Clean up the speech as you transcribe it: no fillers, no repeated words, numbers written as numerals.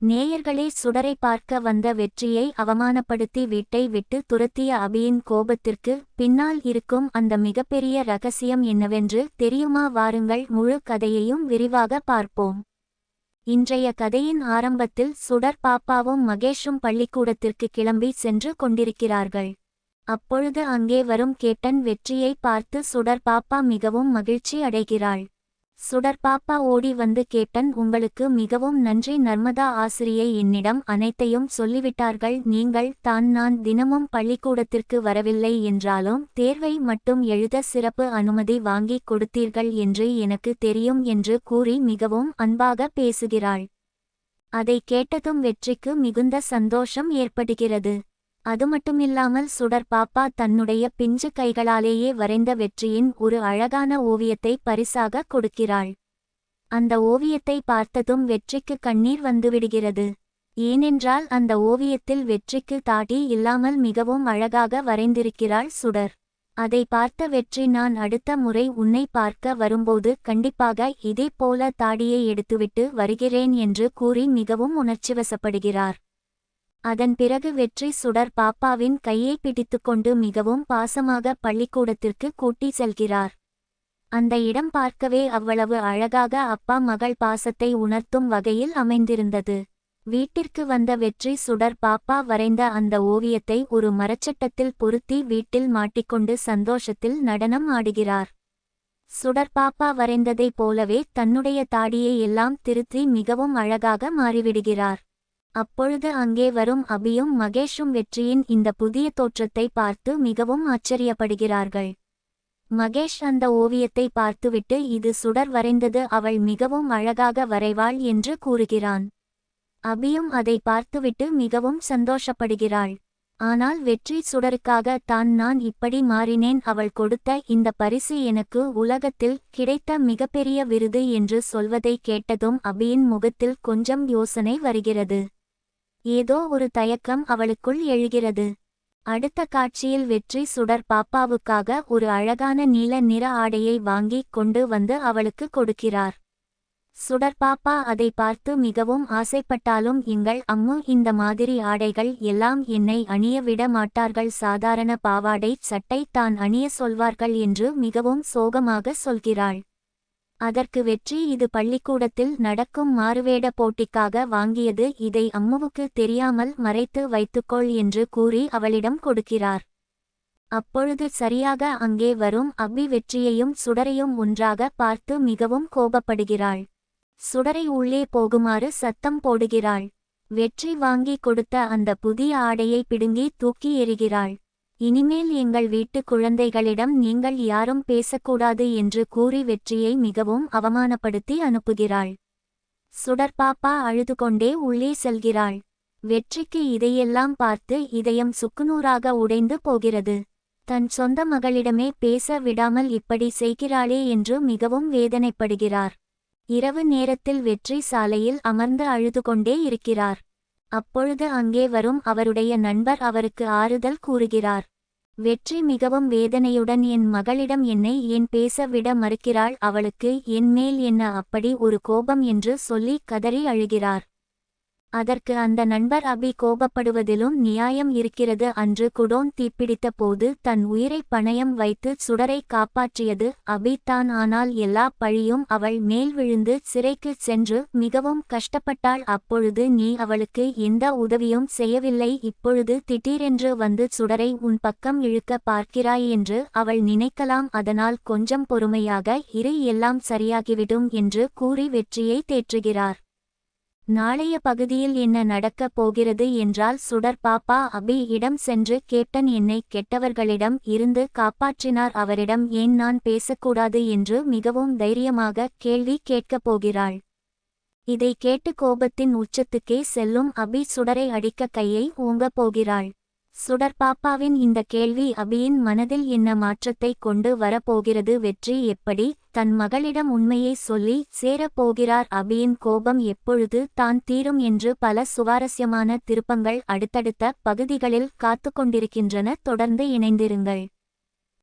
நேயர்களே, சுடரை பார்க்க வந்த வெற்றியை அவமானப்படுத்தி வீட்டை விட்டு துரத்திய அபியின் கோபத்திற்கு பின்னால் இருக்கும் அந்த மிகப்பெரிய ரகசியம் என்னவென்று தெரியுமா? வாருங்கள், முழு கதையையும் விரிவாக பார்ப்போம். இன்றைய கதையின் ஆரம்பத்தில் சுடர் பாப்பாவும் மகேஷும் பள்ளிக்கூடத்திற்கு கிளம்பி சென்று கொண்டிருக்கிறார்கள். அப்பொழுது அங்கே வரும் கேப்டன் வெற்றியை பார்த்து சுடர் பாப்பா மிகவும் மகிழ்ச்சி அடைகிறாள். சுடர் பாப்பா ஓடி வந்து, கேப்டன், உங்களுக்கு மிகவும் நன்றி. நர்மதா ஆசிரியை என்னிடம் அனைத்தையும் சொல்லிவிட்டார்கள். நீங்கள் தான் நான் தினமும் பள்ளிக்கூடத்திற்கு வரவில்லை என்றாலும் தேர்வை மட்டும் எழுத சிறப்பு அனுமதி வாங்கி கொடுத்தீர்கள் என்று எனக்கு தெரியும் என்று கூறி மிகவும் அன்பாக பேசுகிறாள். அதை கேட்டதும் வெற்றிக்கு மிகுந்த சந்தோஷம் ஏற்படுகிறது. அதுமட்டுமில்லாமல் சுடர் பாப்பா தன்னுடைய பிஞ்சு கைகளாலேயே வரைந்த வெற்றியின் ஒரு அழகான ஓவியத்தை பரிசாக கொடுக்கிறாள். அந்த ஓவியத்தை பார்த்ததும் வெற்றிக்கு கண்ணீர் வந்துவிடுகிறது. ஏனென்றால் அந்த ஓவியத்தில் வெற்றிக்கு தாடி இல்லாமல் மிகவும் அழகாக வரைந்திருக்கிறாள் சுடர். அதை பார்த்த வெற்றி, நான் அடுத்த முறை உன்னை பார்க்க வரும்போது கண்டிப்பாக இதே போல தாடியை எடுத்துவிட்டு வருகிறேன் என்று கூறி மிகவும் உணர்ச்சிவசப்படுகிறார். அதன் பிறகு வெற்றி சுடர் பாப்பாவின் கையை பிடித்துக்கொண்டு மிகவும் பாசமாக பள்ளிக்கூடத்திற்கு கூட்டி செல்கிறார். அந்த இடம் பார்க்கவே அவ்வளவு அழகாக அப்பா மகள் பாசத்தை உணர்த்தும் வகையில் அமைந்திருந்தது. வீட்டிற்கு வந்த வெற்றி சுடர் பாப்பா வரைந்த அந்த ஓவியத்தை ஒரு மரச்சட்டத்தில் பொருத்தி வீட்டில் மாட்டிக்கொண்டு சந்தோஷத்தில் நடனம் ஆடுகிறார். சுடர் பாப்பா வரைந்ததைப் போலவே தன்னுடைய தாடியை எல்லாம் திருத்தி மிகவும் அழகாக மாறிவிடுகிறார். அப்பொழுது அங்கே வரும் அபியும் மகேஷும் வெற்றியின் இந்த புதிய தோற்றத்தை பார்த்து மிகவும் ஆச்சரியப்படுகிறார்கள். மகேஷ் அந்த ஓவியத்தை பார்த்துவிட்டு, இது சுடர் வரைந்தது, அவள் மிகவும் அழகாக வரைவாள் என்று கூறுகிறான். அபியும் அதை பார்த்துவிட்டு மிகவும் சந்தோஷப்படுகிறாள். ஆனால் வெற்றி சுடருக்காக நான் இப்படி மாறினேன், அவள் கொடுத்த இந்த பரிசு எனக்கு உலகத்தில் கிடைத்த மிகப்பெரிய விருது என்று சொல்வதை கேட்டதும் அபியின் முகத்தில் கொஞ்சம் யோசனை வருகிறது. ஏதோ ஒரு தயக்கம் அவளுக்குள் எழுகிறது. அடுத்த காட்சியில் வெற்றி சுடர் பாப்பாவுக்காக ஒரு அழகான நீல நிற ஆடையை வாங்கி கொண்டு வந்து அவளுக்கு கொடுக்கிறார். சுடர் பாப்பா அதை பார்த்து மிகவும் ஆசைப்பட்டாலும், எங்கள் அம்மு இந்த மாதிரி ஆடைகள் எல்லாம் என்னை அணிய விட மாட்டார்கள், சாதாரண பாவாடை சட்டை தான் அணிய சொல்வார்கள் என்று மிகவும் சோகமாக சொல்கிறாள். அதற்கு வெற்றி, இது பள்ளிக்கூடத்தில் நடக்கும் மாறுவேட போட்டிக்காக வாங்கியது, இதை அம்முவுக்கு தெரியாமல் மறைத்து வைத்துக்கொள் என்று கூறி அவளிடம் கொடுக்கிறார். அப்பொழுது சரியாக அங்கே வரும் அபி வெற்றியையும் சுடரையும் ஒன்றாக பார்த்து மிகவும் கோபப்படுகிறாள். சுடரை உள்ளே போகுமாறு சத்தம் போடுகிறாள். வெற்றி வாங்கி கொடுத்த அந்த புதிய ஆடையை பிடுங்கி தூக்கி எறிகிறாள். இனிமேல் எங்கள் வீட்டு குழந்தைகளிடம் நீங்கள் யாரும் பேசக்கூடாது என்று கூறி வெற்றியை மிகவும் அவமானப்படுத்தி அனுப்புகிறாள். சுடர் பாப்பா அழுதுகொண்டே உள்ளே செல்கிறாள். வெற்றிக்கு இதையெல்லாம் பார்த்து இதயம் சுக்குநூறாக உடைந்து போகிறது. தன் சொந்த மகளிடமே பேச விடாமல் இப்படி செய்கிறாளே என்று மிகவும் வேதனைப்படுகிறார். இரவு நேரத்தில் வெற்றி சாலையில் அமர்ந்து அழுதுகொண்டே இருக்கிறார். அப்பொழுது அங்கே வரும் அவருடைய நண்பர் அவருக்கு ஆறுதல் கூறுகிறார். வெற்றி மிகவும் வேதனையுடன், என் மகளிடம் என்னை ஏன் பேச விட மறுக்கிறாள், அவளுக்கு என் மேல் என்ன அப்படி ஒரு கோபம் என்று சொல்லி கதறி அழுகிறார். அதற்கு அந்த நண்பர், அபி கோபப்படுவதிலும் நியாயம் இருக்கிறது. அன்று குடோன் தீப்பிடித்த போது தன் உயிரை பணயம் வைத்து சுடரை காப்பாற்றியது அபி தான். ஆனால் எல்லா பழியும் அவள் மேல் விழுந்து சிறைக்கு சென்று மிகவும் கஷ்டப்பட்டாள். அப்பொழுது நீ அவளுக்கு எந்த உதவியும் செய்யவில்லை. இப்பொழுது திடீரென்று வந்து சுடரை உன் பக்கம் இழுக்க பார்க்கிறாய் என்று அவள் நினைக்கலாம். அதனால் கொஞ்சம் பொறுமையாக இரு, எல்லாம் சரியாகிவிடும் என்று கூறி வெற்றியை தேற்றுகிறார். நாளைய பகுதியில் என்ன நடக்கப் போகிறது என்றால், சுடர் பாப்பா அபி இடம் சென்று, கேப்டன் என்னை கெட்டவர்களிடம் இருந்து காப்பாற்றினார், அவரிடம் ஏன் நான் பேசக்கூடாது என்று மிகவும் தைரியமாக கேள்வி கேட்கப் போகிறாள். இதை கேட்டு கோபத்தின் உச்சத்துக்கே செல்லும் அபி சுடரை அடிக்க கையை ஓங்கப் போகிறாள். சுடர் பாப்பாவின் இந்த கேள்வி அபியின் மனதில் என்ன மாற்றத்தை கொண்டு வரப்போகிறது? வெற்றி எப்படி தன் மகளிடம் உண்மையை சொல்லி சேரப்போகிறார்? அபியின் கோபம் எப்பொழுது தான் தீரும் என்று பல சுவாரஸ்யமான திருப்பங்கள் அடுத்தடுத்த பகுதிகளில் காத்துக்கொண்டிருக்கின்றன. தொடர்ந்து இணைந்திருங்கள்.